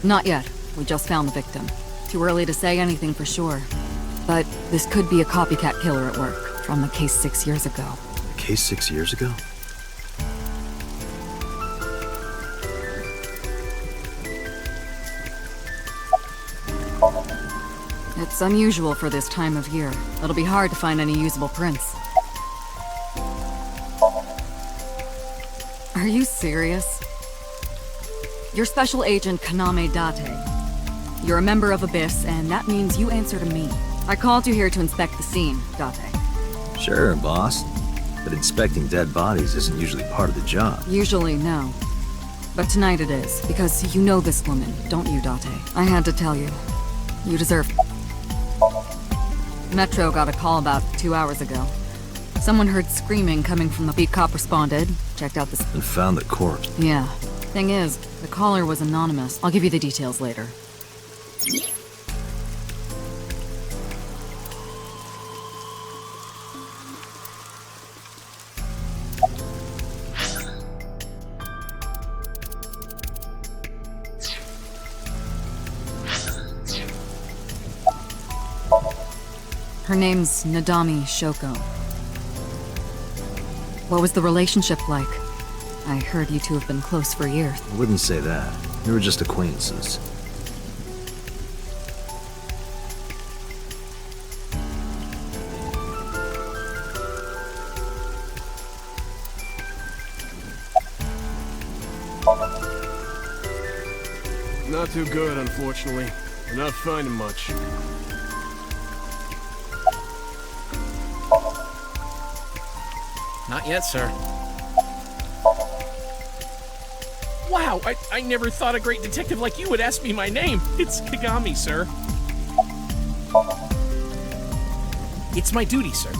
Not yet. We just found the victim. Too early to say anything for sure. But this could be a copycat killer at work, from the case 6 years ago. A case 6 years ago? It's unusual for this time of year. It'll be hard to find any usable prints. Are you serious? You're Special Agent Kaname Date. You're a member of Abyss, and that means you answer to me. I called you here to inspect the scene, Date. Sure, boss. But inspecting dead bodies isn't usually part of the job. Usually, no. But tonight it is, because you know this woman, don't you, Date? I had to tell you. You deserve... Metro got a call about 2 hours ago. Someone heard screaming coming from the beat. Cop responded, checked out the... And found the corpse. Yeah. Thing is, the caller was anonymous. I'll give you the details later. Her name's Nadami Shoko. What was the relationship like? I heard you two have been close for years. I wouldn't say that. We were just acquaintances. Not too good, unfortunately. We're not finding much. Not yet, sir. Wow, I never thought a great detective like you would ask me my name. It's Kagami, sir. It's my duty, sir.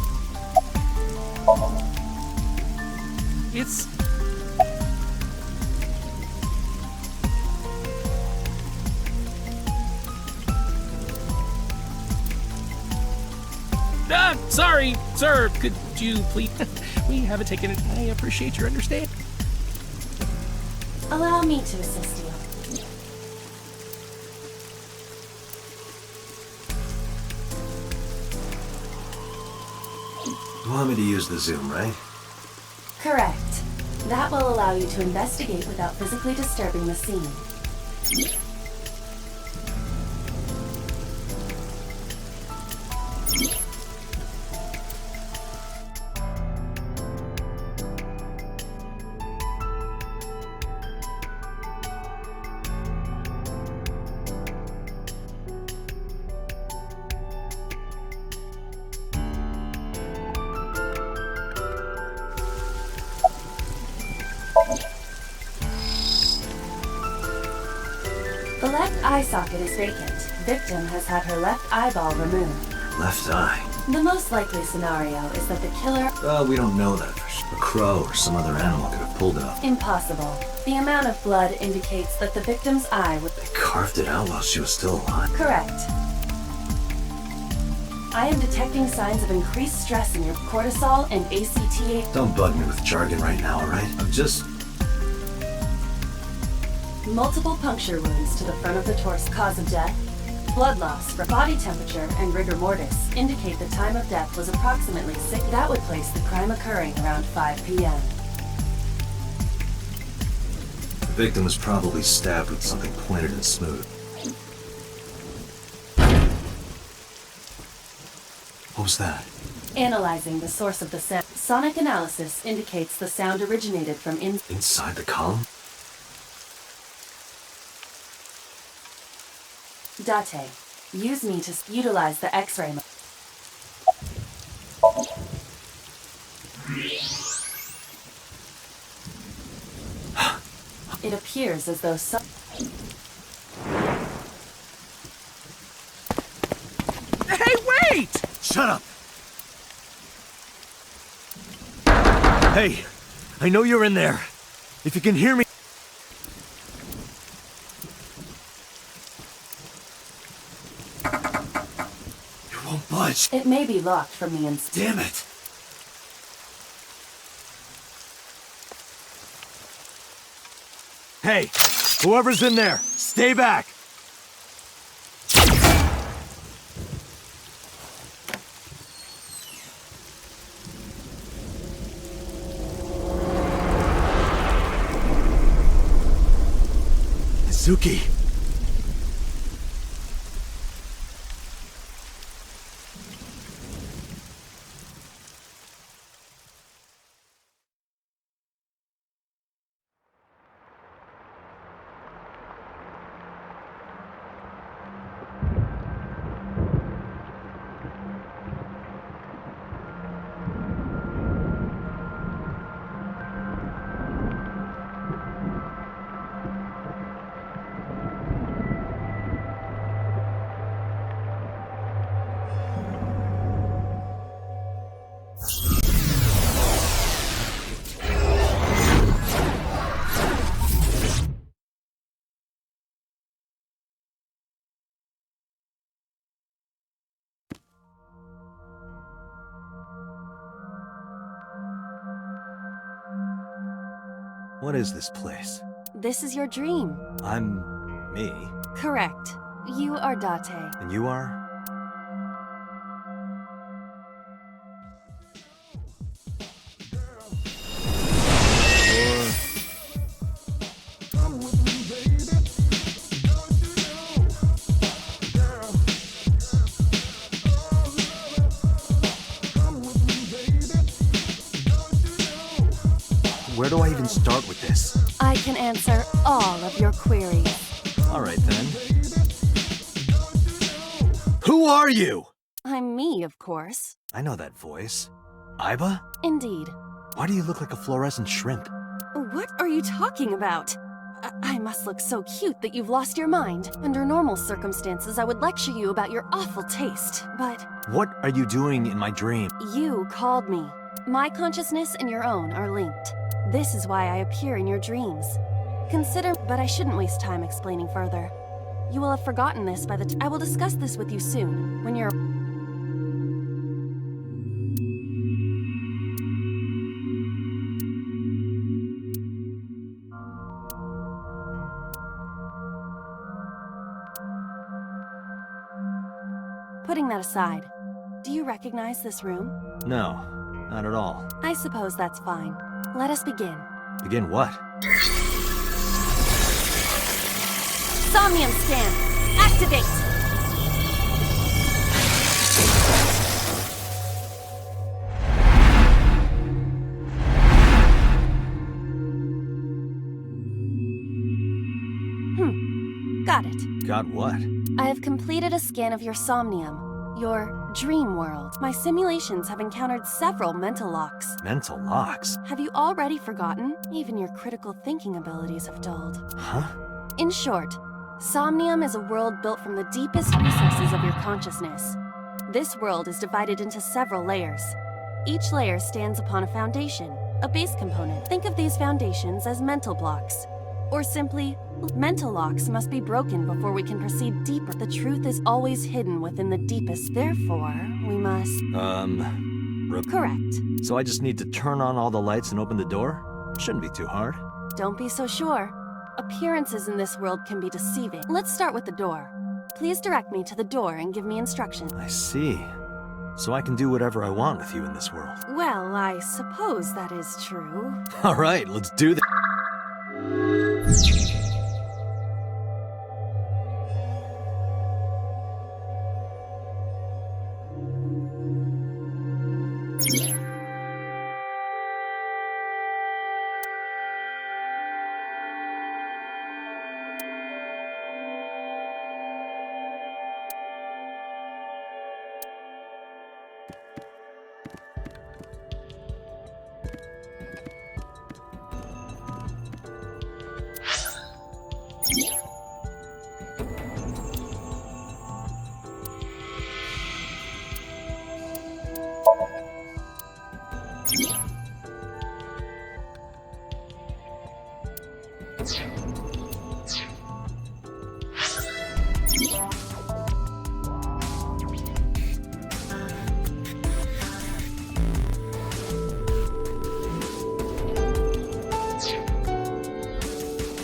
It's... sorry, sir. Could you please... We haven't taken it. I appreciate your understanding. Allow me to assist you. You want me to use the Zoom, right? Correct. That will allow you to investigate without physically disturbing the scene. The left eye socket is vacant. Victim has had her left eyeball removed. Left eye. The most likely scenario is that the killer... Well, we don't know that for sure. A crow or some other animal could have pulled it off. Impossible. The amount of blood indicates that the victim's eye was... They carved it out while she was still alive. Correct. I am detecting signs of increased stress in your cortisol and ACTA... Don't bug me with jargon right now, alright? I'm just... Multiple puncture wounds to the front of the torso. Cause of death? Blood loss, body temperature, and rigor mortis indicate the time of death was approximately 6. That would place the crime occurring around 5 p.m. The victim was probably stabbed with something pointed and smooth. What was that? Analyzing the source of the sound. Sonic analysis indicates the sound originated from Inside the column? Date. Use me to utilize the X-ray. It appears as though some... Hey, wait! Shut up! Hey, I know you're in there. If you can hear me... You won't budge. It may be locked from the inside. Damn it! Hey, Whoever's in there, stay back! Suki. What is this place? This is your dream. I'm... me. Correct. You are Date. And you are? Where do I even start with this? I can answer all of your queries. All right, then. Who are you? I'm me, of course. I know that voice. Iba? Indeed. Why do you look like a fluorescent shrimp? What are you talking about? I must look so cute that you've lost your mind. Under normal circumstances, I would lecture you about your awful taste, but... What are you doing in my dream? You called me. My consciousness and your own are linked. This is why I appear in your dreams. Consider, but I shouldn't waste time explaining further. You will have forgotten this by the I will discuss this with you soon, when you're... Putting that aside, do you recognize this room? No, not at all. I suppose that's fine. Let us begin. Begin what? Somnium scan! Activate! Got it. Got what? I have completed a scan of your somnium, your dream world. My simulations have encountered several mental locks. Mental locks? Have you already forgotten? Even your critical thinking abilities have dulled. Huh? In short, Somnium is a world built from the deepest recesses of your consciousness. This world is divided into several layers. Each layer stands upon a foundation, a base component. Think of these foundations as mental blocks. Or simply, mental locks must be broken before we can proceed deeper. The truth is always hidden within the deepest. Therefore, we must... Correct. So I just need to turn on all the lights and open the door? Shouldn't be too hard. Don't be so sure. Appearances in this world can be deceiving. Let's start with the door. Please direct me to the door and give me instructions. I see. So I can do whatever I want with you in this world. Well, I suppose that is true. All right, let's do this.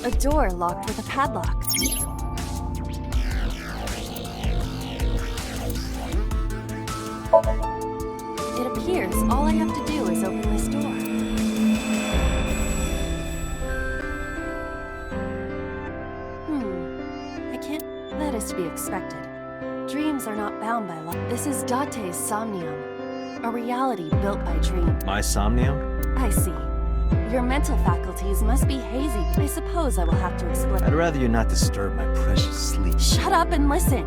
A door locked with a padlock. It appears all I have to do is open this door. I can't... That is to be expected. Dreams are not bound by law. This is Date's Somnium, a reality built by dream. My Somnium? I see. Your mental faculties must be hazy. I suppose I will have to explain. I'd rather you not disturb my precious sleep. Shut up and listen!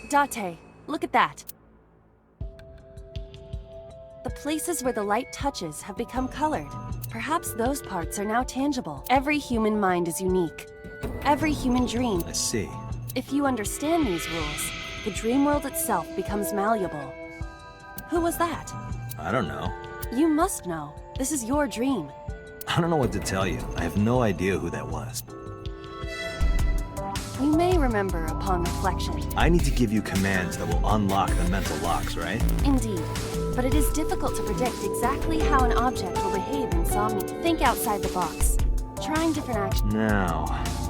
Date, look at that. The places where the light touches have become colored. Perhaps those parts are now tangible. Every human mind is unique. Every human dream. I see. If you understand these rules, the dream world itself becomes malleable. Who was that? I don't know. You must know. This is your dream. I don't know what to tell you. I have no idea who that was. You may remember upon reflection. I need to give you commands that will unlock the mental locks, right? Indeed. But it is difficult to predict exactly how an object will behave in Somnium. Think outside the box. Trying different actions. Now,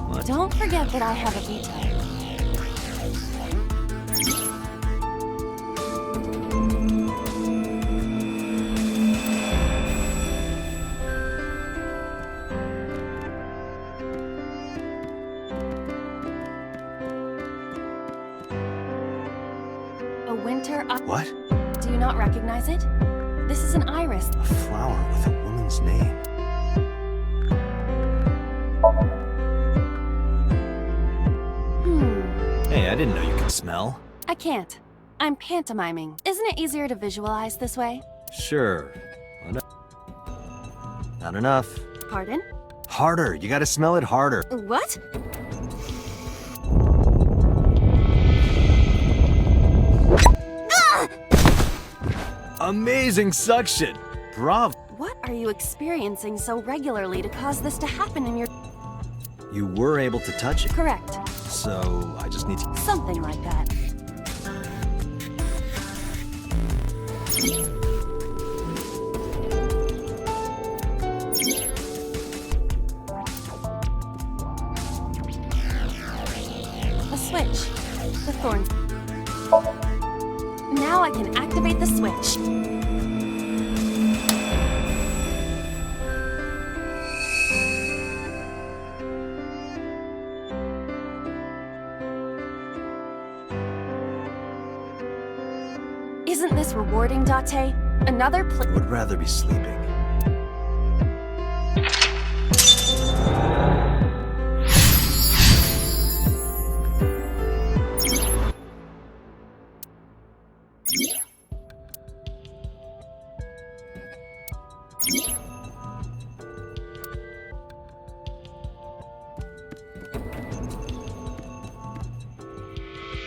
what? Don't forget that I have a veto. A winter... What? Do you not recognize it? This is an iris. A flower with a woman's name. Hey, I didn't know you could smell. I can't. I'm pantomiming. Isn't it easier to visualize this way? Sure. Not enough. Pardon? Harder. You gotta smell it harder. What? Amazing suction. Bravo. What are you experiencing so regularly to cause this to happen in your... You were able to touch it. Correct. So, I just need to... Something like that. A switch. The thorn. Now I can activate the switch. Isn't this rewarding, Date? Another Would rather be sleeping.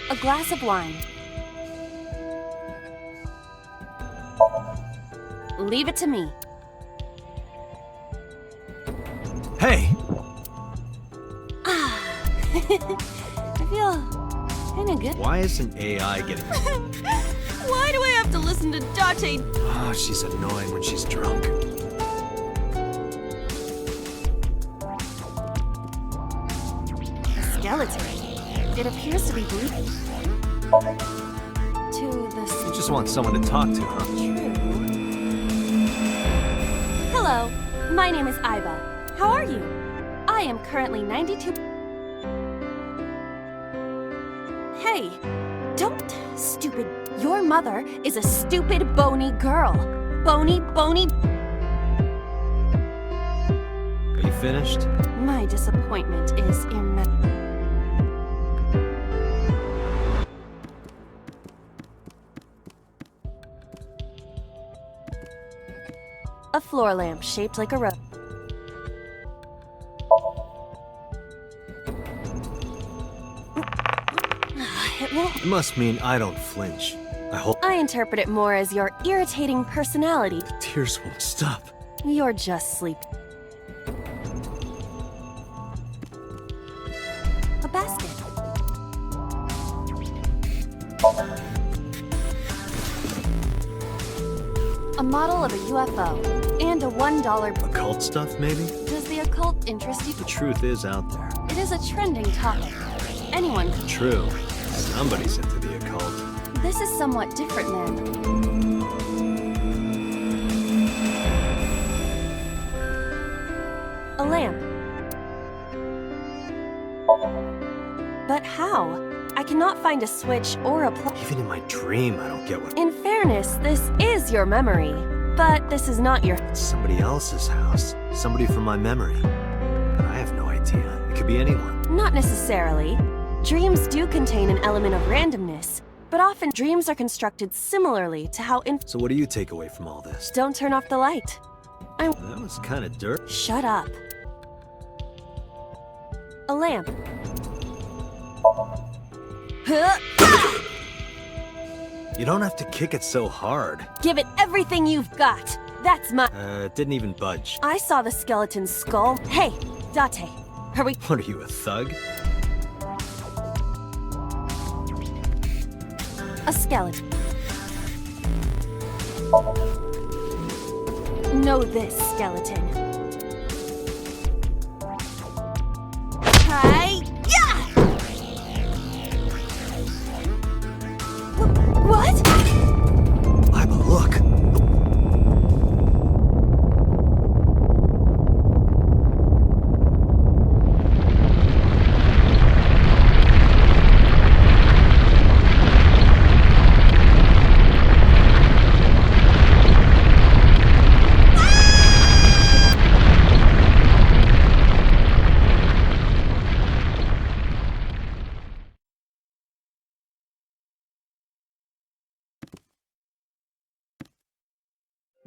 A glass of wine. Leave it to me. Hey! I feel kinda good. Why isn't AI getting... Why do I have to listen to Date? Oh, she's annoying when she's drunk. A skeleton. It appears to be bleeding. To the... You just want someone to talk to, huh? True. Hello, my name is Iba. How are you? I am currently 92... Hey, don't, stupid... Your mother is a stupid, bony girl. Bony... Are you finished? My disappointment is immense. A floor lamp shaped like a rose. It won't. It must mean I don't flinch. I interpret it more as your irritating personality. The tears won't stop. You're just sleep. A basket. A model of a UFO and a $1. Occult stuff, maybe? Does the the occult interest you? The truth is out there. It is a trending topic. Anyone could. True. Somebody's into the occult. This is somewhat different than. A lamp. But how? I cannot find a switch or a plug. Even in my dream, I don't get what. In fairness, this is your memory. But this is not your. It's somebody else's house. Somebody from my memory. But I have no idea. It could be anyone. Not necessarily. Dreams do contain an element of randomness, but often dreams are constructed similarly to how So what do you take away from all this? Don't turn off the light. That was kind of dirt. Shut up. A lamp. You don't have to kick it so hard. Give it everything you've got. That's my. It didn't even budge. I saw the skeleton's skull. Hey, Date. Are we? What are you, a thug? A skeleton. Know this, skeleton. Hi-ya! What? Liba, look.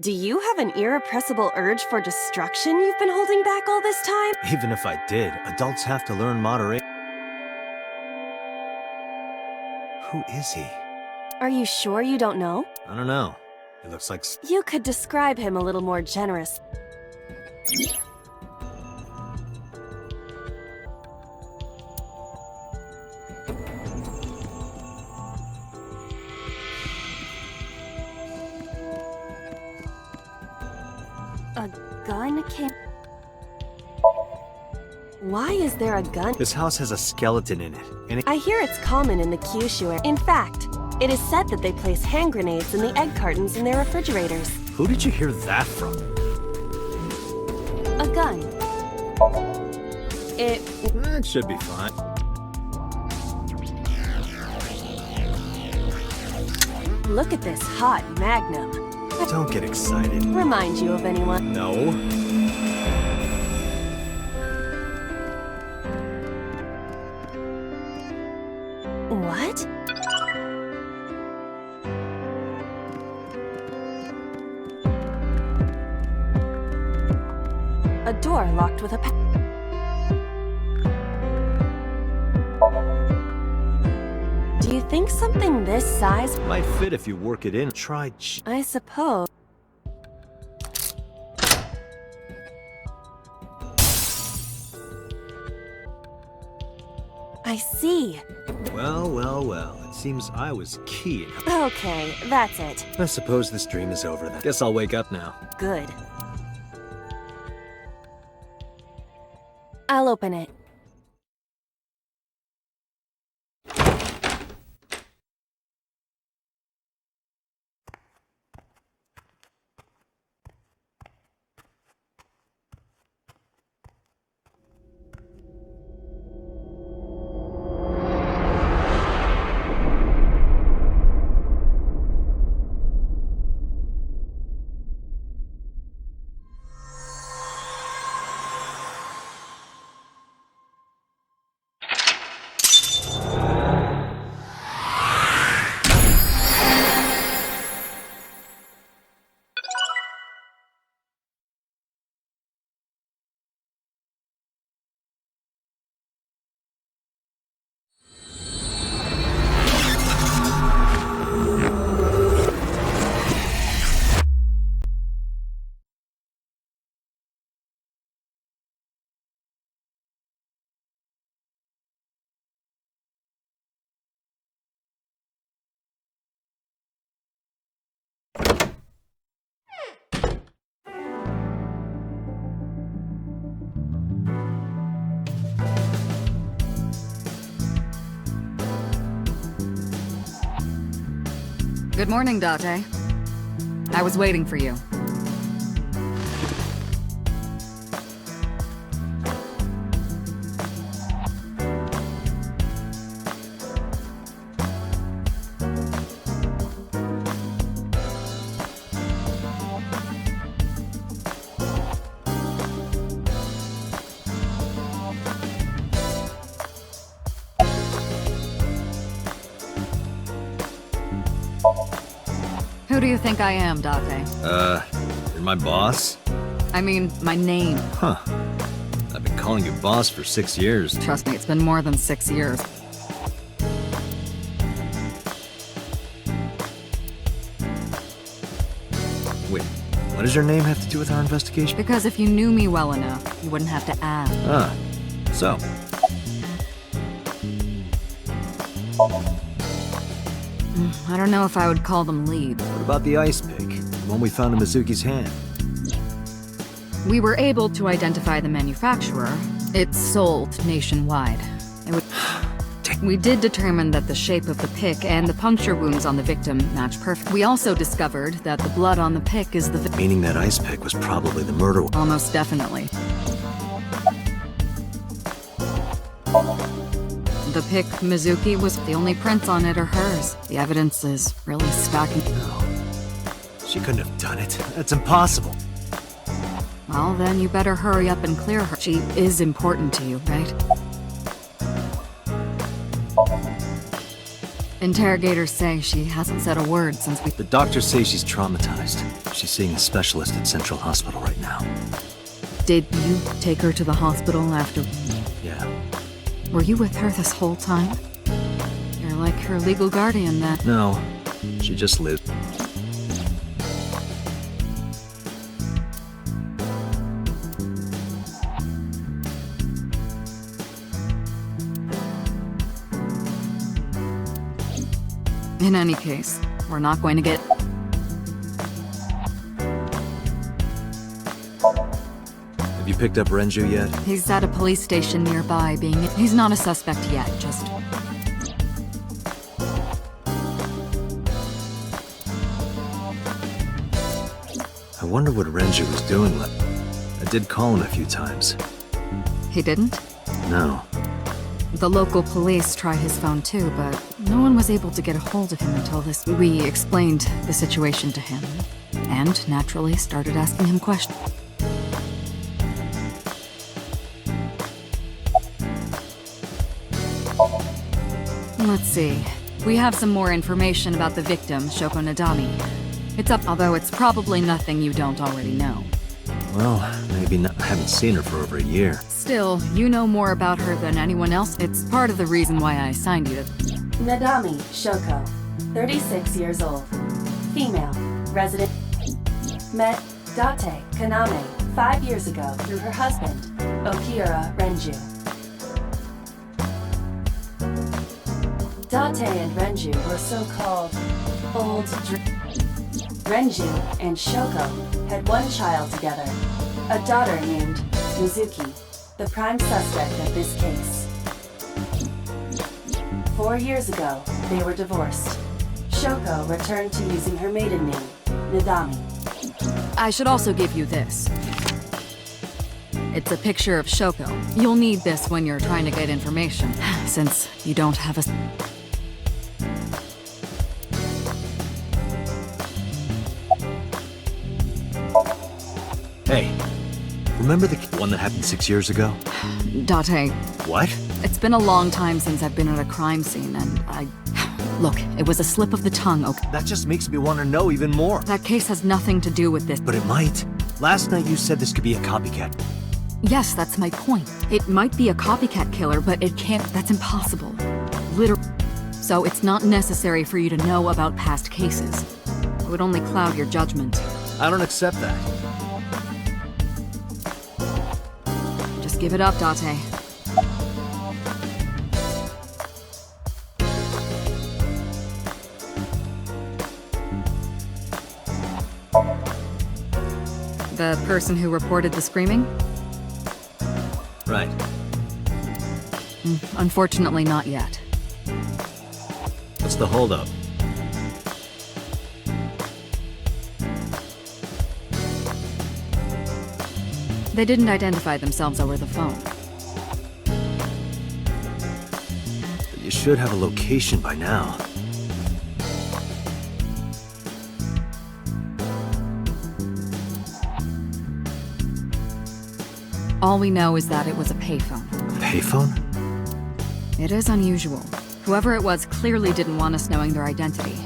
Do you have an irrepressible urge for destruction you've been holding back all this time? Even if I did, adults have to learn moderation. Who is he? Are you sure you don't know? I don't know. He looks like... You could describe him a little more generous. A gun came... Why is there a gun? This house has a skeleton in it, and I hear it's common in the Kyushu area. In fact, it is said that they place hand grenades in the egg cartons in their refrigerators. Who did you hear that from? A gun. That should be fine. Look at this hot magnum. Don't get excited. Remind you of anyone? No. What? A door locked with a Do you think something this size Might fit if you work it in. Try I suppose. I see. Well, well, well. It seems I was key. Okay, that's it. I suppose this dream is over then. Guess I'll wake up now. Good. I'll open it. Good morning, Date. I was waiting for you. Who do you think I am, Date? You're my boss? I mean, my name. Huh. I've been calling you boss for 6 years. Trust me, it's been more than 6 years. Wait, what does your name have to do with our investigation? Because if you knew me well enough, you wouldn't have to ask. Ah, so. I don't know if I would call them leads. What about the ice pick? The one we found in Mizuki's hand? We were able to identify the manufacturer. It's sold nationwide. We did determine that the shape of the pick and the puncture wounds on the victim match perfect. We also discovered that the blood on the pick is the Meaning that ice pick was probably the murder one. Almost definitely. The pick Mizuki was the only prints on it are hers. The evidence is really stacking. No. She couldn't have done it. That's impossible. Well, then you better hurry up and clear her. She is important to you, right? Interrogators say she hasn't said a word since we... The doctors say she's traumatized. She's seeing a specialist at Central Hospital right now. Did you take her to the hospital after... Yeah. Were you with her this whole time? You're like her legal guardian then. No. She just lived. In any case, we're not going to get... Have you picked up Renju yet? He's at a police station nearby being... He's not a suspect yet, just... I wonder what Renju was doing. I did call him a few times. He didn't? No. The local police tried his phone too, but no one was able to get a hold of him until this... We explained the situation to him, and naturally started asking him questions. Let's see. We have some more information about the victim, Shoko Nadami. It's up, although it's probably nothing you don't already know. Well, maybe not. I haven't seen her for over a year. Still, you know more about her than anyone else. It's part of the reason why I assigned you to... Nadami Shoko, 36 years old. Female, resident. Met Date Kaname 5 years ago through her husband, Okira Renju. Date and Renju were so-called old Renju and Shoko had one child together, a daughter named Mizuki, the prime suspect of this case. 4 years ago, they were divorced. Shoko returned to using her maiden name, Nadami. I should also give you this. It's a picture of Shoko. You'll need this when you're trying to get information, since you don't have a... Hey, remember the one that happened 6 years ago? Date, What? it's been a long time since I've been at a crime scene, and I... Look, it was a slip of the tongue, okay? That just makes me want to know even more. That case has nothing to do with this. But it might. Last night you said this could be a copycat. Yes, that's my point. It might be a copycat killer, but it can't... That's impossible. Literally. So it's not necessary for you to know about past cases. It would only cloud your judgment. I don't accept that. Just give it up, Date. The person who reported the screaming? Right. Unfortunately, not yet. What's the holdup? They didn't identify themselves over the phone. But you should have a location by now. All we know is that it was a payphone. Payphone? It is unusual. Whoever it was clearly didn't want us knowing their identity.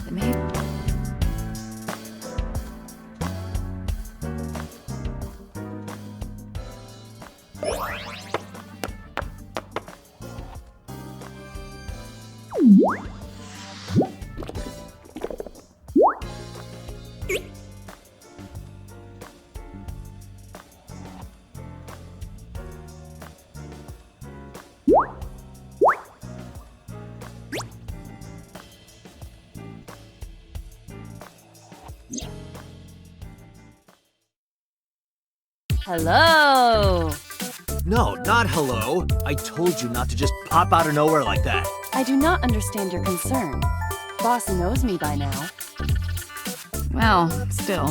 They may... Hello! No, not hello. I told you not to just pop out of nowhere like that. I do not understand your concern. Boss knows me by now. Well, still.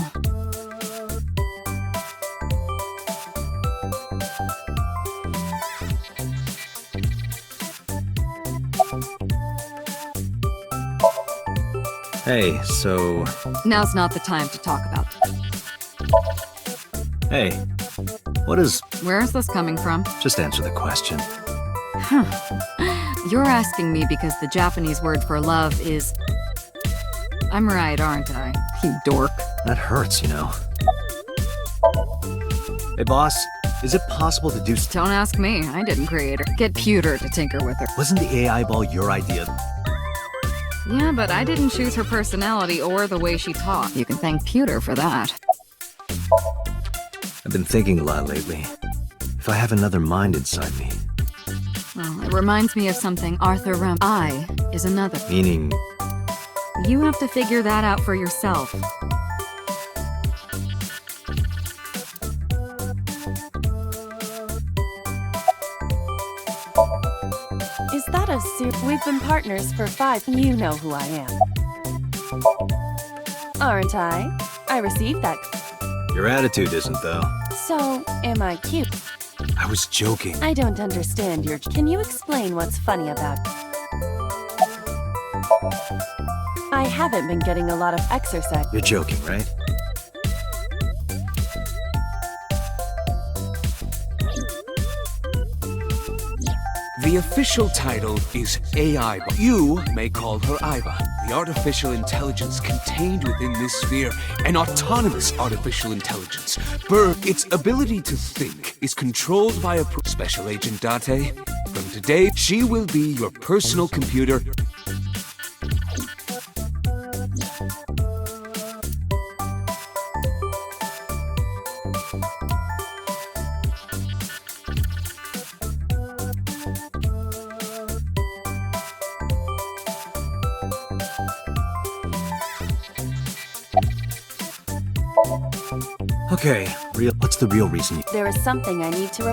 Hey, so... Now's not the time to talk about it. Hey, what is... Where is this coming from? Just answer the question. You're asking me because the Japanese word for love is... I'm right, aren't I, you dork? That hurts, you know. Hey, boss, is it possible to do... Don't ask me, I didn't create her. Get Pewter to tinker with her. Wasn't the AI ball your idea? Yeah, but I didn't choose her personality or the way she talked. You can thank Pewter for that. I've been thinking a lot lately. If I have another mind inside me, Well, it reminds me of something Arthur Ram. I is another. meaning... You have to figure that out for yourself. Is that a We've been partners for 5. You know who I am. Aren't I? I received that. Your attitude isn't, though. So, am I cute? I was joking. I don't understand your... Can you explain what's funny about... I haven't been getting a lot of exercise. You're joking, right? The official title is AI. You may call her Iva. The artificial intelligence contained within this sphere, an autonomous artificial intelligence. Its ability to think is controlled by a Special Agent Date. From today, she will be your personal computer. Okay, what's the real reason you... There is something I need to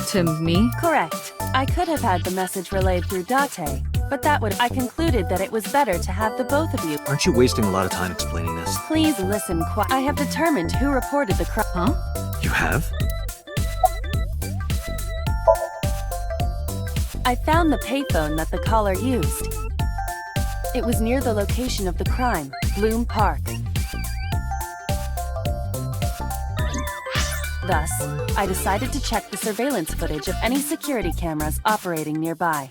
To me? Correct. I could have had the message relayed through Date, but that would... I concluded that it was better to have the both of you. Aren't you wasting a lot of time explaining this? Please listen I have determined who reported the crime. Huh? You have? I found the payphone that the caller used. It was near the location of the crime, Bloom Park. Thus, I decided to check the surveillance footage of any security cameras operating nearby.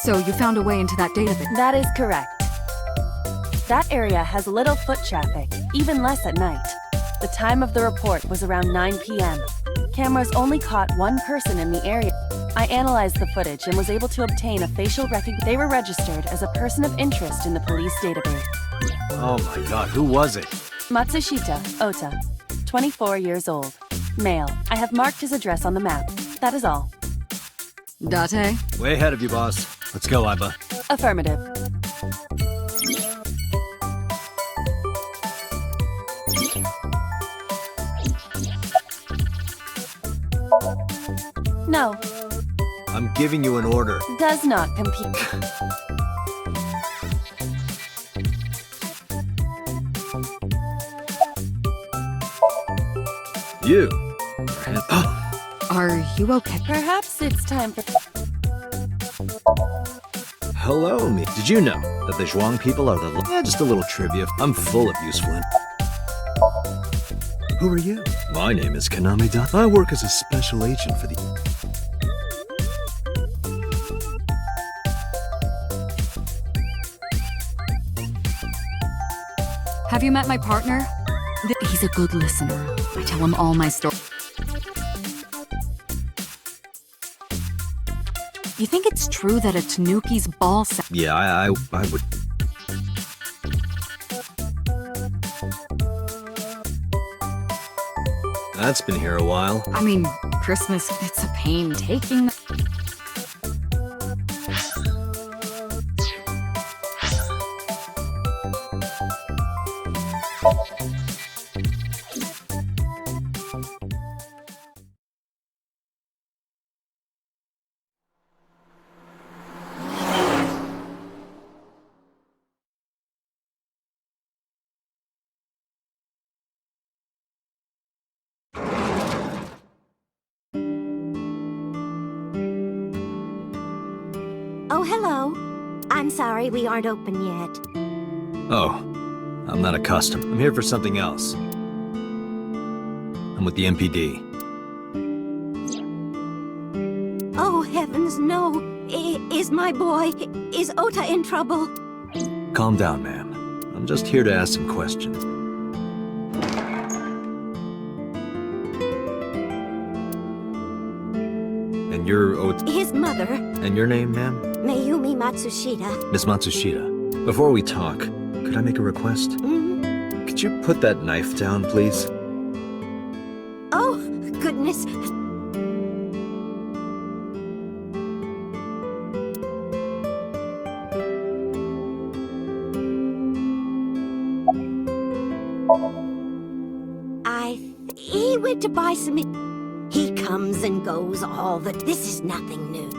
So you found a way into that database? That is correct. That area has little foot traffic, even less at night. The time of the report was around 9 p.m. Cameras only caught one person in the area. I analyzed the footage and was able to obtain a facial recognition. They were registered as a person of interest in the police database. Oh my god, who was it? Matsushita Ota, 24 years old. Male. I have marked his address on the map. That is all. Date? Way ahead of you, boss. Let's go, Iba. Affirmative. No, I'm giving you an order. does not compete. You. Are you okay? Perhaps it's time for... Hello, me. Did you know that the Zhuang people are the... Yeah, just a little trivia. I'm full of useful... Who are you? My name is Kaname Da. I work as a special agent for the... Have you met my partner? He's a good listener. I tell him all my stories. You think it's true that a Tanuki's ball set? Yeah, I would... That's been here a while. I mean, Christmas, it's a pain taking... Oh, hello. I'm sorry we aren't open yet. Oh, I'm not accustomed. I'm here for something else. I'm with the MPD. Oh, heavens, no. Is my boy... Is Ota in trouble? Calm down, ma'am. I'm just here to ask some questions. And you're His mother, And your name, ma'am? Mayumi Matsushita. Miss Matsushita. Before we talk, could I make a request? Mm? Could you put that knife down, please? Oh, goodness. He went to buy some... He comes and goes all the... This is nothing new.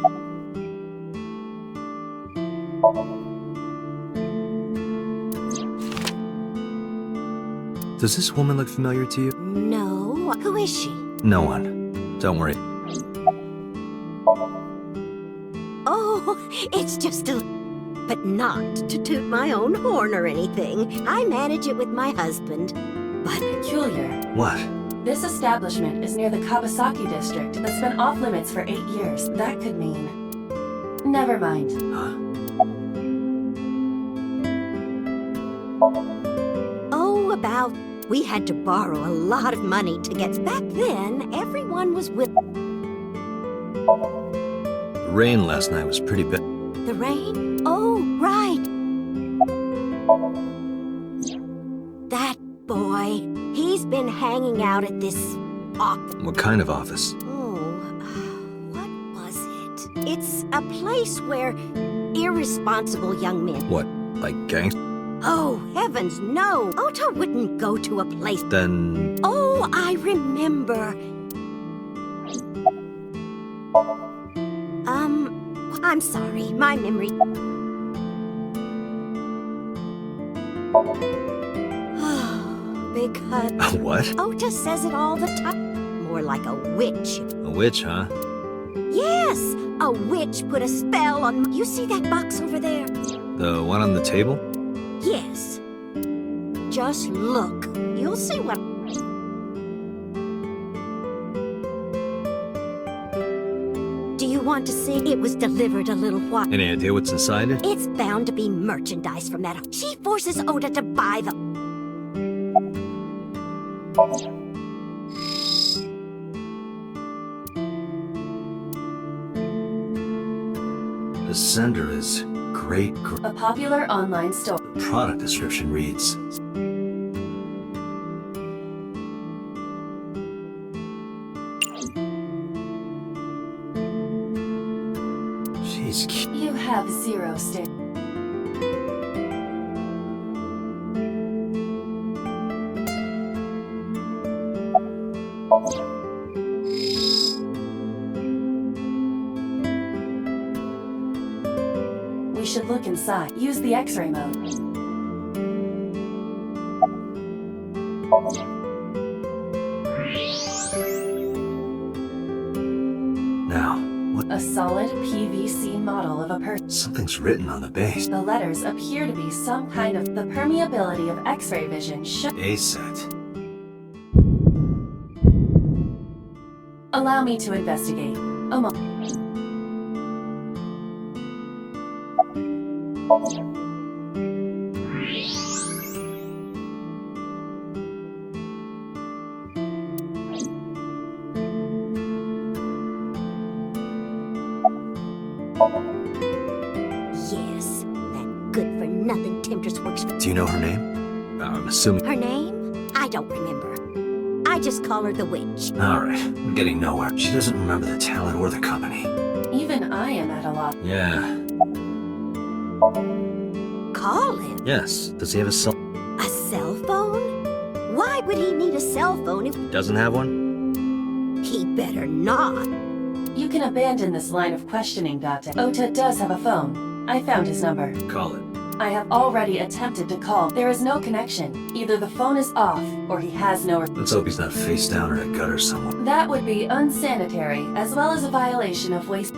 Does this woman look familiar to you? No. Who is she? No one. Don't worry. Oh, it's just a... But not to toot my own horn or anything. I manage it with my husband. But... Peculiar. What? This establishment is near the Kawasaki district that's been off limits for 8 years. That could mean... Never mind. Huh? Oh, about... We had to borrow a lot of money to get... Back then, everyone was with... The rain last night was pretty bad. The rain? Oh, right. That boy. He's been hanging out at this office. What kind of office? Oh, what was it? It's a place where irresponsible young men... What, like gangs? Oh, heavens, no! Ota wouldn't go to a place... Then... Oh, I remember. I'm sorry, my memory... Because... What? Ota says it all the time. More like a witch. A witch, huh? Yes, a witch put a spell on... You see that box over there? The one on the table? Yes. Just look. You'll see what... Do you want to see? It was delivered a little while... Any idea what's inside it? It's bound to be merchandise from that... She forces Ota to buy them. The sender is great. A popular online store. The product description reads, she's cute. You have 0 state. We should look inside. Use the X-ray mode. Now, what? A solid PVC model of a person. Something's written on the base. The letters appear to be some kind of the permeability of X-ray vision. A set. Allow me to investigate. A moment. Yes, that good-for-nothing temptress works for... Do you know her name? I'm assuming. Her name? I don't remember. I just call her the witch. Alright, I'm getting nowhere. She doesn't remember the talent or the company. Even I am at a loss. Yeah. Call him? Yes. Does he have a cell? A cell phone? Why would he need a cell phone if... Doesn't have one? He better not. You can abandon this line of questioning, Date. Ota does have a phone. I found his number. Call it. I have already attempted to call. There is no connection. Either the phone is off, or he has no... Let's hope he's not face down in a gutter somewhere. That would be unsanitary, as well as a violation of waste...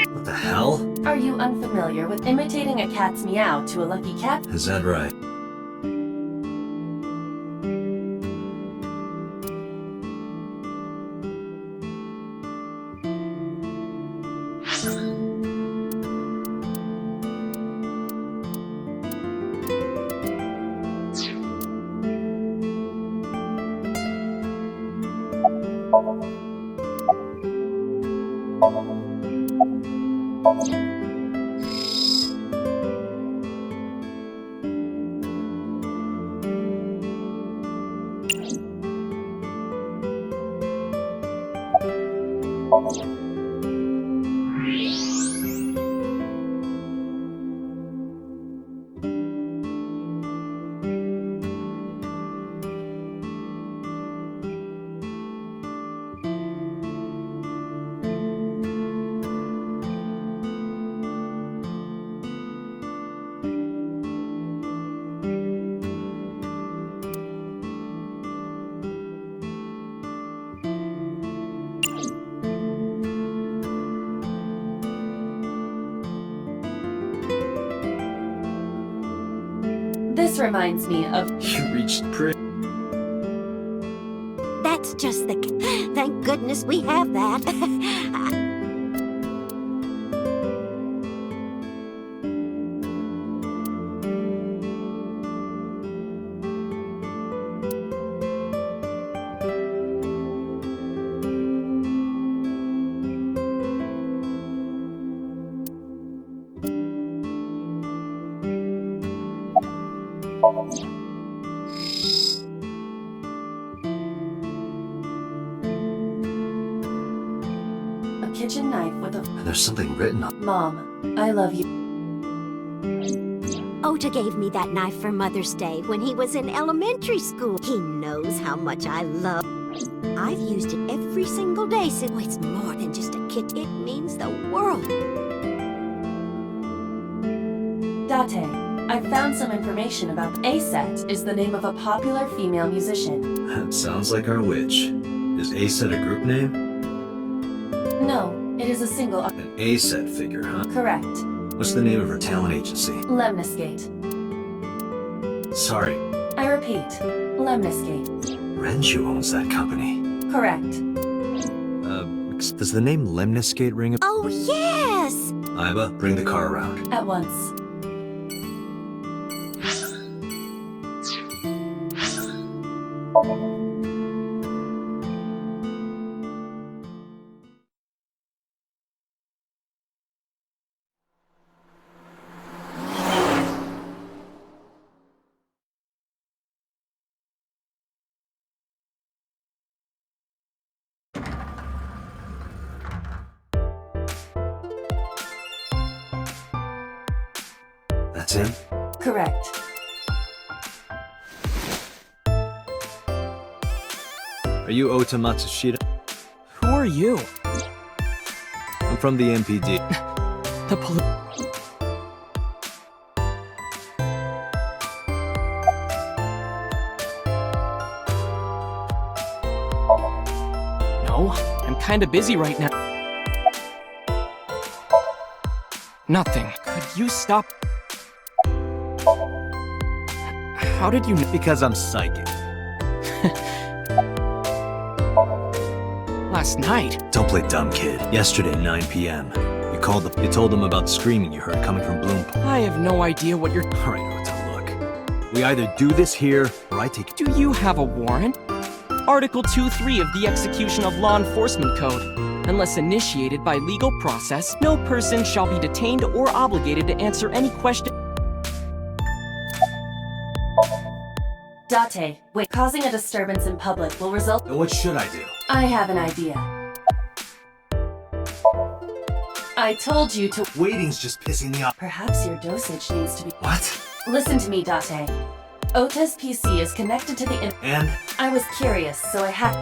What the hell? Are you unfamiliar with imitating a cat's meow to a lucky cat? Is that right? This reminds me of... You reached pretty. That's just the... Thank goodness we have that. a kitchen knife with a... And there's something written on. Mom, I love you. Ota gave me that knife for Mother's Day when he was in elementary school. He knows how much I love. I've used it every single day since. Oh, it's more than just a kit. It means the world. Date, I've found some information about A-Set is the name of a popular female musician. That sounds like our witch. Is A-Set a group name? No, it is a single... An A-Set figure, huh? Correct. What's the name of her talent agency? Lemniscate. Sorry, I repeat, Lemniscate. Renju owns that company. Correct. Does the name Lemniscate ring a... Oh, yes! Iba, bring the car around. At once. That's him? Correct. Are you Ota Matsushita? Who are you? I'm from the MPD. The police. No, I'm kinda busy right now. Nothing. Could you stop? How did you know? Because I'm psychic. Last night? Don't play dumb, kid. Yesterday, 9 p.m. You called them. You told them about screaming you heard coming from Bloom. I have no idea what you're... All right, Ota, look. We either do this here, or I take it. Do you have a warrant? Article 2.3 of the Execution of Law Enforcement Code. Unless initiated by legal process, no person shall be detained or obligated to answer any question. Date, wait. Causing a disturbance in public will result... Then what should I do? I have an idea. I told you to... Waiting's just pissing me off. Perhaps your dosage needs to be... What? Listen to me, Date. Ota's PC is connected to the... And? I was curious, so I had...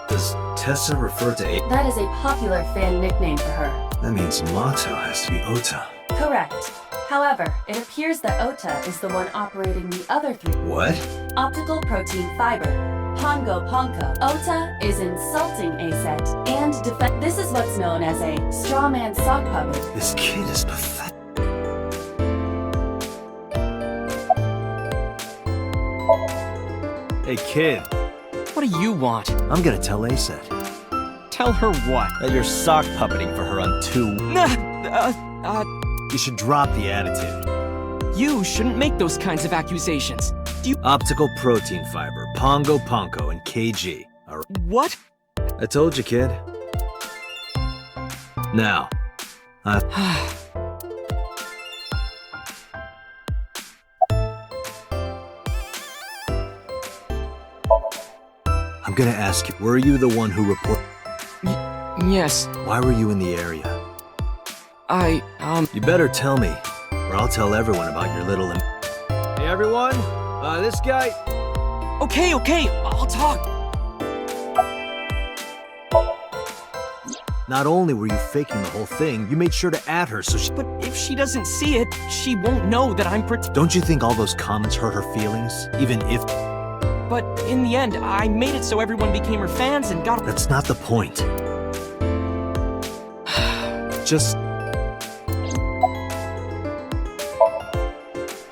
Does Tessa refer to A? That is a popular fan nickname for her. That means Mato has to be Ota. Correct. However, it appears that Ota is the one operating the other three. What? Optical protein fiber. Pongo Ponko. Ota is insulting A-Set and defend. This is what's known as a straw man sock puppet. This kid is pathetic. Hey, kid. What do you want? I'm gonna tell A-Set Tell her what? that you're sock puppeting for her on 2. You should drop the attitude. You shouldn't make those kinds of accusations. Do you... Optical protein fiber, Pongo Ponko, and KG. All right. What? I told you, kid. Now, I'm gonna ask you, were you the one who reported? Yes, Why were you in the area? I, You better tell me, or I'll tell everyone about your little... Hey, everyone! This guy... Okay, I'll talk. Not only were you faking the whole thing, you made sure to add her so she... But if she doesn't see it, she won't know that I'm Don't you think all those comments hurt her feelings? Even if... But in the end, I made it so everyone became her fans and got... That's not the point. Just...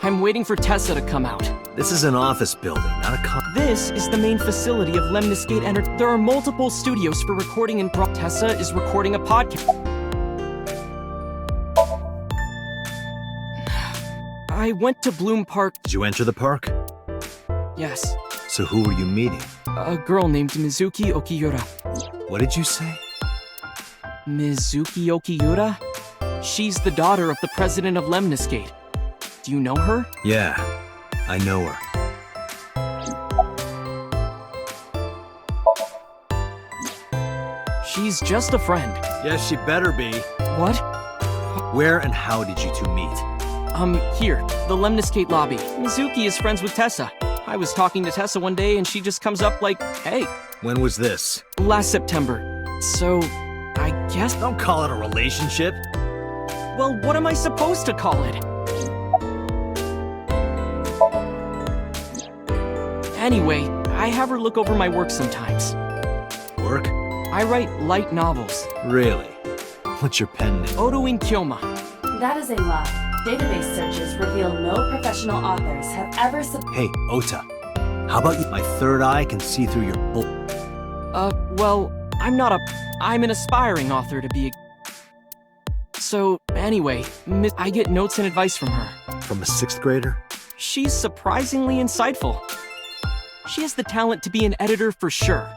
I'm waiting for Tessa to come out. This is an office building, not a This is the main facility of Lemniscate Entertainment. There are multiple studios for recording and Tessa is recording a podcast. I went to Bloom Park. Did you enter the park? Yes. So who were you meeting? A girl named Mizuki Okiura. What did you say? Mizuki Okiura? She's the daughter of the president of Lemniscate. Do you know her? Yeah, I know her. She's just a friend. Yes, she better be. What? Where and how did you two meet? Here, the Lemniscate lobby. Mizuki is friends with Tessa. I was talking to Tessa one day and she just comes up like, hey. When was this? Last September. So, I guess... Don't call it a relationship. Well, what am I supposed to call it? Anyway, I have her look over my work sometimes. Work? I write light novels. Really? What's your pen name? Otoin Kyoma. That is a lie. Database searches reveal no professional authors have ever Hey, Ota. How about you? My third eye can see through your bull. Well, I'm an aspiring author to be. So, anyway, I get notes and advice from her. From a 6th grader? She's surprisingly insightful. She has the talent to be an editor for sure.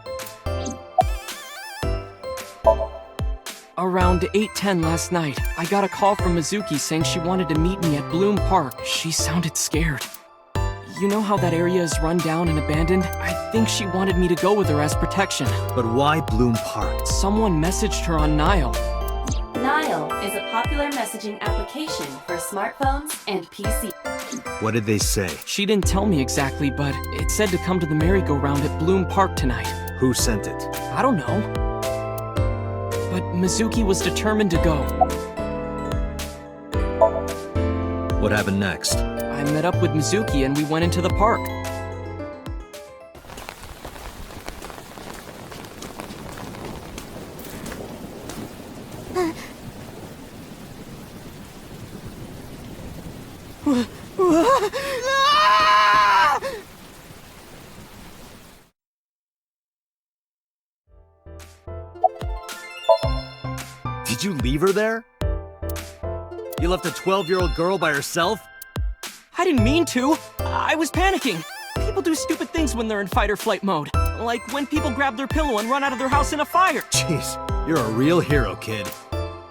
Around 8:10 last night, I got a call from Mizuki saying she wanted to meet me at Bloom Park. She sounded scared. You know how that area is run down and abandoned? I think she wanted me to go with her as protection. But why Bloom Park? Someone messaged her on Nile. Nile is a popular messaging application for smartphones and PC. What did they say? She didn't tell me exactly, but it said to come to the merry-go-round at Bloom Park tonight. Who sent it? I don't know. But Mizuki was determined to go. What happened next? I met up with Mizuki and we went into the park. Did you leave her there? You left a 12-year-old girl by herself? I didn't mean to. I was panicking. People do stupid things when they're in fight or flight mode. Like when people grab their pillow and run out of their house in a fire. Jeez, you're a real hero, kid.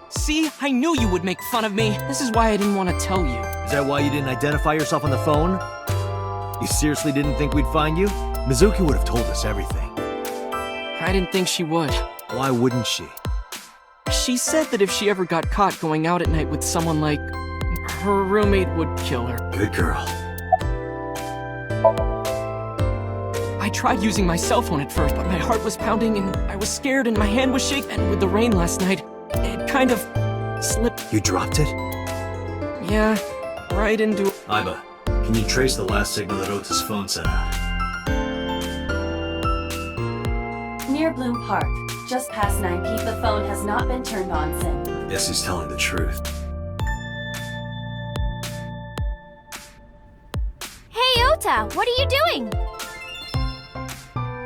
See, I knew you would make fun of me. This is why I didn't want to tell you. Is that why you didn't identify yourself on the phone? You seriously didn't think we'd find you? Mizuki would have told us everything. I didn't think she would. Why wouldn't she? She said that if she ever got caught going out at night with someone like... her roommate would kill her. Good girl. I tried using my cell phone at first, but my heart was pounding and I was scared and my hand was shaking. And with the rain last night, it kind of slipped. You dropped it? Yeah, right into... Iba, can you trace the last signal that Ota's phone sent out? Near Bloom Park, just past 9 p. The phone has not been turned on since. Guess he's telling the truth. Hey, Ota, what are you doing?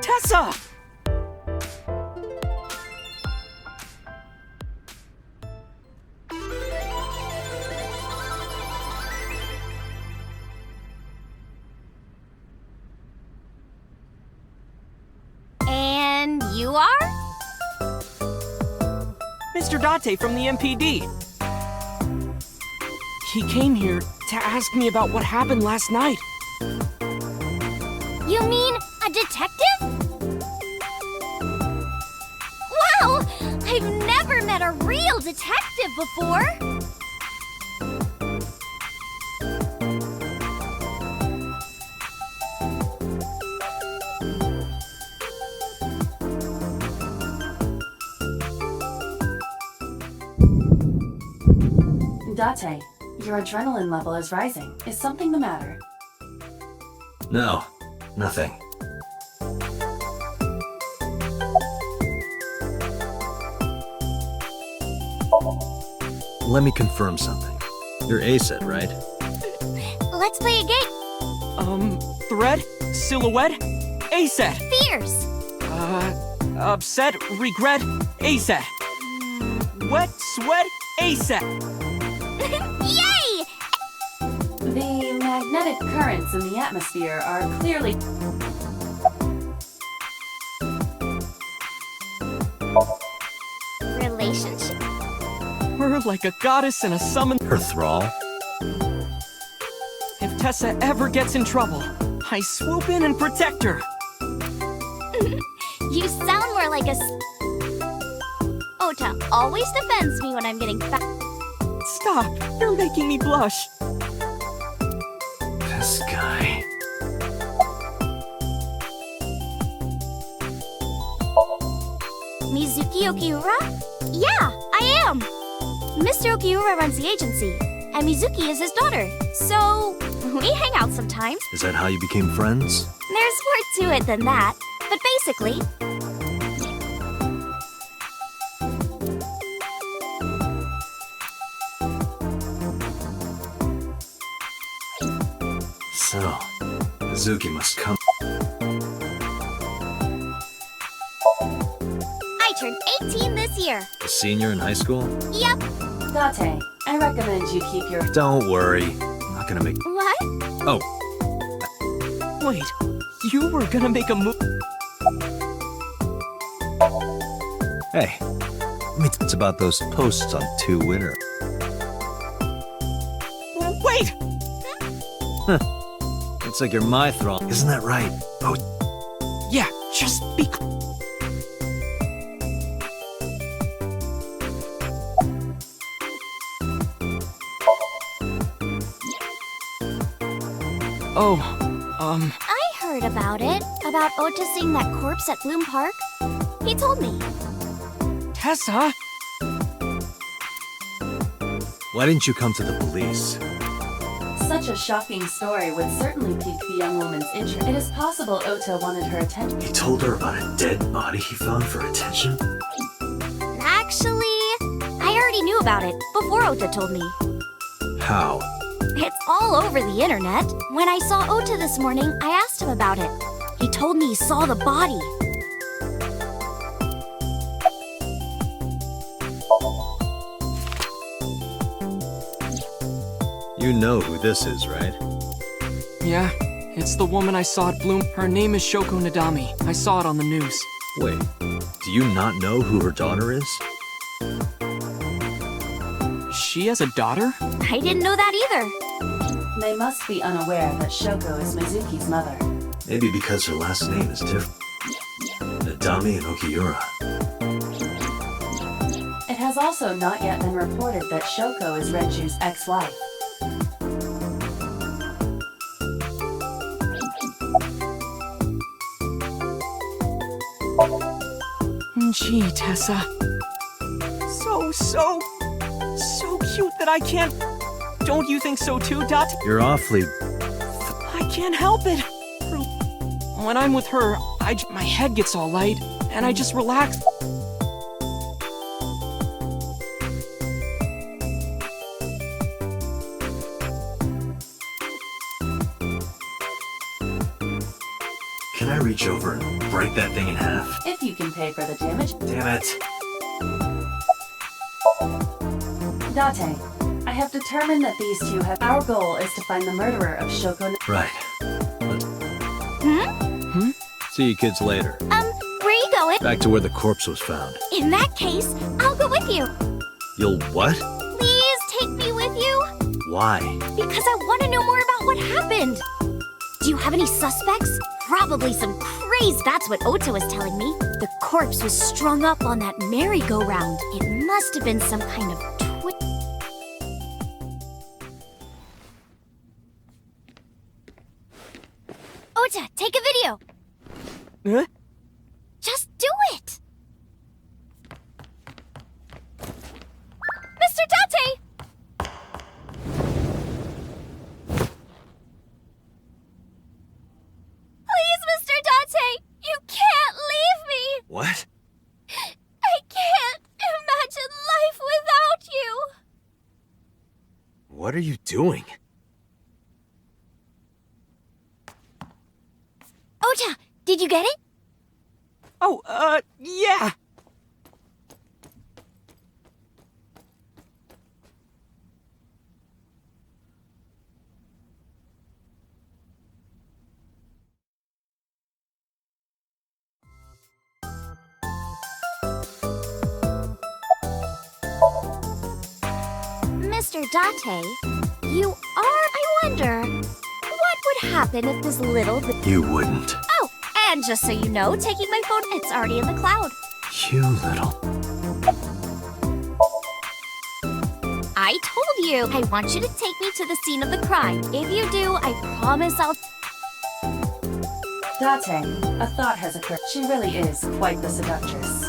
Tessa! And you are? Mr. Date from the MPD. He came here to ask me about what happened last night. You mean a detective? Wow! I've never met a real detective before! Date, your adrenaline level is rising. Is something the matter? No, nothing. Let me confirm something. You're A-set, right? Let's play a game. Thread? Silhouette? A-set. Fierce. Upset? Regret? A-set. Wet? Sweat? A-set. Yay! The magnetic currents in the atmosphere are clearly... Relationship? We're like a goddess and a summon. Her thrall? If Tessa ever gets in trouble, I swoop in and protect her. You sound more like a... Ota always defends me when I'm getting fat. Stop! You're making me blush. This guy. Mizuki Okiura? Yeah, I am! Mr. Okiura runs the agency, and Mizuki is his daughter. So, we hang out sometimes. Is that how you became friends? There's more to it than that, but basically... So, Mizuki must come. I turned 18 this year. A senior in high school? Yep. Date, I recommend you keep your... Don't worry. I'm not gonna make. What? Oh, Wait, you were gonna make a move? hey. I mean, it's about those posts on 2 Winter. Wait! Looks like you're my thrall. Isn't that right? Oh, Yeah, just be... Oh, I heard about it. About Ota seeing that corpse at Bloom Park. He told me. Tessa? why didn't you come to the police? Such a shocking story would certainly pique the young woman's interest. It is possible Ota wanted her attention. He told her about a dead body he found for attention? Actually, I already knew about it before Ota told me. How? It's all over the internet. When I saw Ota this morning, I asked him about it. He told me he saw the body. You know who this is, right? Yeah, it's the woman I saw at Bloom. Her name is Shoko Nadami. I saw it on the news. Wait, do you not know who her daughter is? She has a daughter? I didn't know that either. They must be unaware that Shoko is Mizuki's mother. Maybe because her last name is different. Nadami and Okiura. It has also not yet been reported that Shoko is Renju's ex-wife. Gee, Tessa. So cute that I can't... Don't you think so too, Dot? You're awfully... I can't help it. When I'm with her, my head gets all light, and I just relax. Can I reach over and break that thing in half? If you can pay for the damage. Damn it. Date, I have determined that these two have... Our goal is to find the murderer of Shoko... Right. See you kids later. Where are you going? Back to where the corpse was found. In that case, I'll go with you. You'll what? Please take me with you. Why? Because I want to know more about what happened. Do you have any suspects? Probably some craze. That's what Ota was telling me. The corpse was strung up on that merry-go-round. It must have been some kind of Ota, take a video. Huh? Just do it. Mr. Date! Please, Mr. Date! You can't leave me! What? I can't imagine life without you! What are you doing? Ota, did you get it? Oh, yeah. Mr. Date, you are... I wonder, what would happen if this little... You wouldn't. Oh, and just so you know, taking my phone, it's already in the cloud. You little... I told you. I want you to take me to the scene of the crime. If you do, I promise I'll... Date, a thought has occurred. She really is quite the seductress.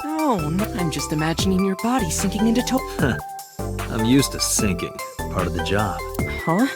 Oh, no, I'm just imagining your body sinking into I'm used to sinking. Part of the job. Huh?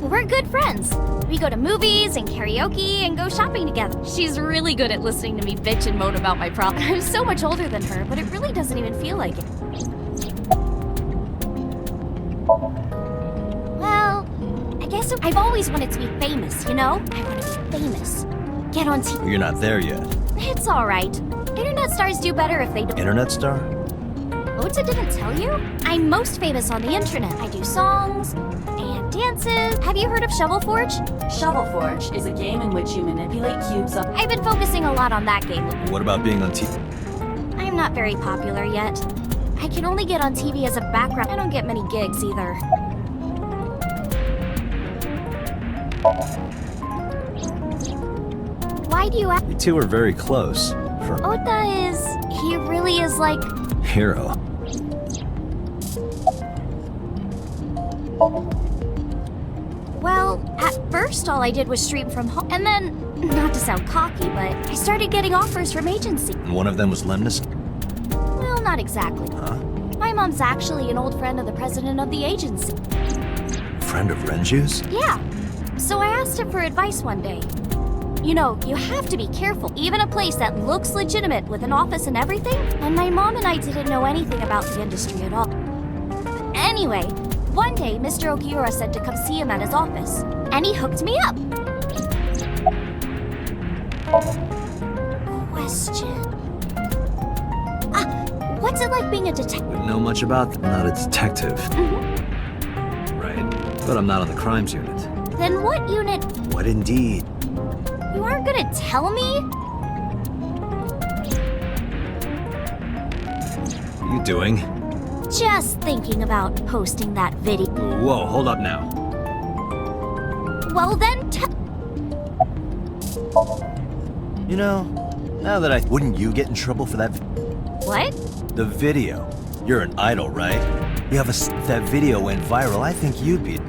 We're good friends. We go to movies and karaoke and go shopping together. She's really good at listening to me bitch and moan about my problems. I'm so much older than her, but it really doesn't even feel like it. Well, I guess I've always wanted to be famous, you know? I want to be famous. Get on TV. You're not there yet. It's alright. Internet stars do better if they do. Internet star? Ota didn't tell you? I'm most famous on the internet. I do songs and dances. Have you heard of Shovel Forge? Shovel Forge is a game in which you manipulate cubes of... I've been focusing a lot on that game. What about being on TV? I'm not very popular yet. I can only get on TV as a background. I don't get many gigs either. Why do you ask? You two are very close. For Ota is... he really is like... hero. Well, at first all I did was stream from home. And then, not to sound cocky, but I started getting offers from agencies. And one of them was Lemnis? Well, not exactly. Huh? My mom's actually an old friend of the president of the agency. Friend of Renju's? Yeah. So I asked him for advice one day. You know, you have to be careful. Even a place that looks legitimate with an office and everything. And my mom and I didn't know anything about the industry at all. Anyway, one day Mr. Okiura said to come see him at his office. And he hooked me up. Question. What's it like being a detective? Wouldn't know much about them. I'm not a detective. Right. But I'm not on the crimes unit. Then what unit? What indeed? You aren't gonna tell me? What are you doing? Just thinking about posting that video. Whoa, hold up now. Well then You know, now that wouldn't you get in trouble for that? What? The video. You're an idol, right? You have that video went viral. I think you'd be.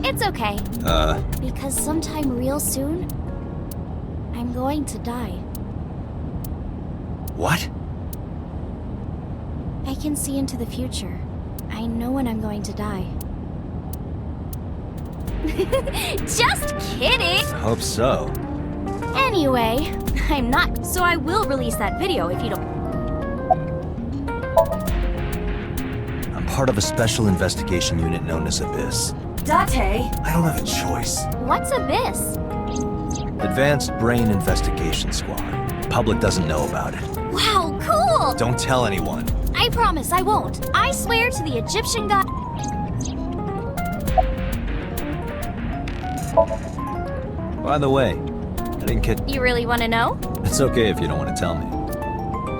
It's okay. Because sometime real soon, I'm going to die. What? I can see into the future. I know when I'm going to die. Just kidding! Hope so. Anyway, I'm not, so I will release that video if you don't. I'm part of a special investigation unit known as Abyss. Date! I don't have a choice. What's Abyss? Advanced Brain Investigation Squad. Public doesn't know about it. Wow, cool! Don't tell anyone. I promise I won't. I swear to the Egyptian god. By the way, I didn't catch. You really want to know? It's okay if you don't want to tell me.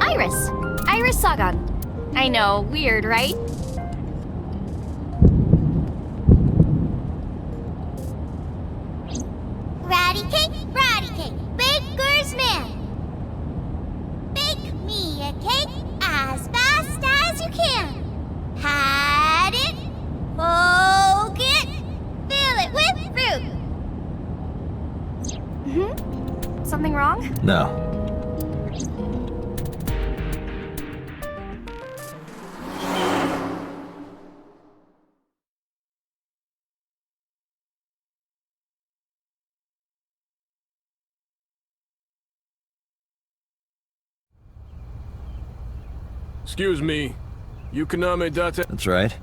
Iris. Iris Sagan. I know, weird, right? Ratty cake, baker's man. Bake me a cake as fast as you can. Pat it, poke it, fill it with fruit. Something wrong? No. Excuse me. Yukoname Date... That's right.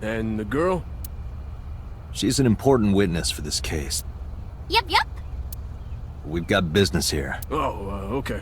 And the girl? She's an important witness for this case. Yep. We've got business here. Oh, okay.